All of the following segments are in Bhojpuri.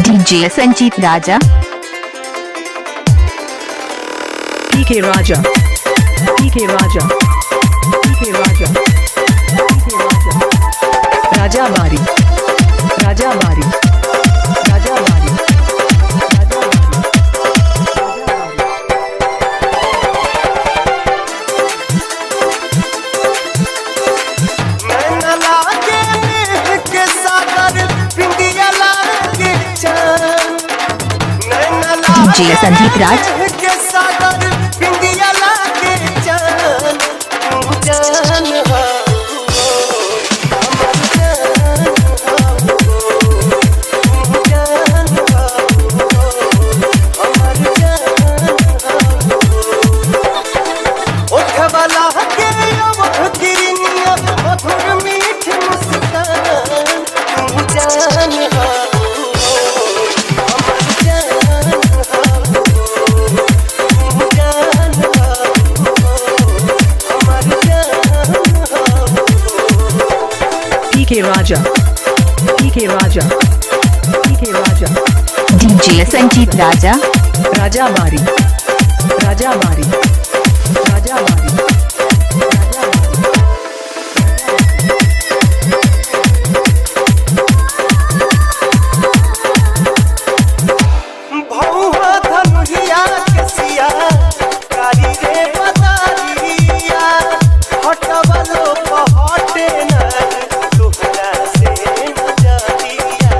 DJ संजीत राजा, PK Raja, PK Raja, PK Raja, PK Raja, Raja Bari, Raja Bari, Raja Bari, Raja Bari, नैना लागे मेघ के सागर, बिंदिया लागे चांद। नैना लागे DJ संजीत राज, मेघ के सागर, बिंदिया लागे चांद। तू जान हो, हमर जान हो, तू जान हो, हमर जान हो। ओठवा लागे अवध गिरनिया, मधुर मीठ मुस्कान। तू जान हो, हमर जान हो, तू जान हो, हमर जान हो। PK Raja, PK Raja, PK Raja, DJ Sanjeet राजा, Raja Bari, Raja Bari, Raja Bari, Raja Bari. भौहा धनुहिया के सिया, कारी रे बदारिया। हटवलो पहटे नहीं, तोहरा से नजरिया।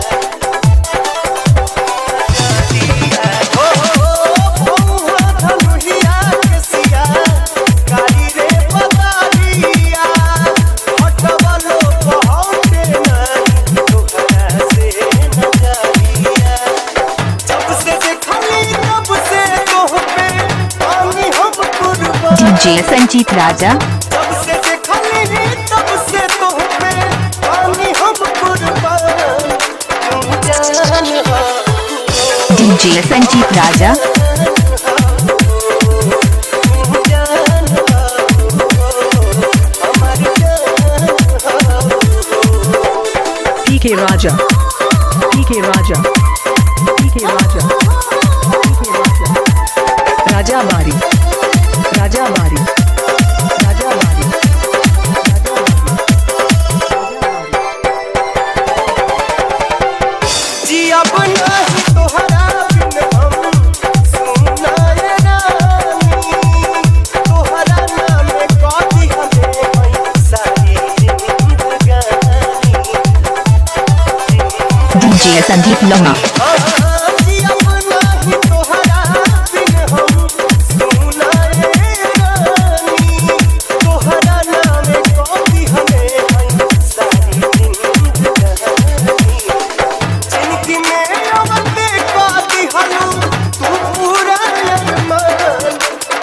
भौहा धनुहिया के सिया, कारी रे बदारिया। हटवलो पहटे नहीं, तोहरा से नजरिया। जब से देखली तब से तोह पे पानी हम कुर्बान। DJ संजीत राजा, जब से देखली तब से तोह पे पानी हम कुर्बान। तू जान हो, DJ संजीत राजा, तू जान हो, हमर जान हो। PK Raja, PK Raja, PK Raja, PK Raja, Raja Bari, Raja Bari, Raja Bari, Raja Bari, जियब नाही तोहरा बिन हम, सुनाए रानी। तोहरा नाम कथी हमे हई सारी जिंदगानी। DJ संदीप लोमा, जियब नाही तोहरा बिन हम, सुनाए रानी। तोहरा नाम कथी हमे हई सारी जिंदगानी। जिंदगी में अवते पाती हलू, तू पूरा अरमान।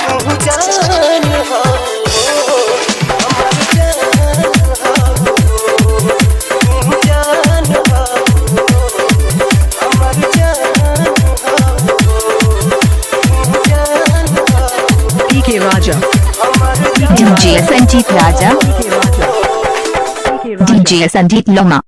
तू जान हो, हमर जान हो, तू जान हो, हमर जान हो, तू जान हो, PK Raja, हमर DJ संजीत राजा, PK Raja, PK Raja, DJ Sandeep लोमा।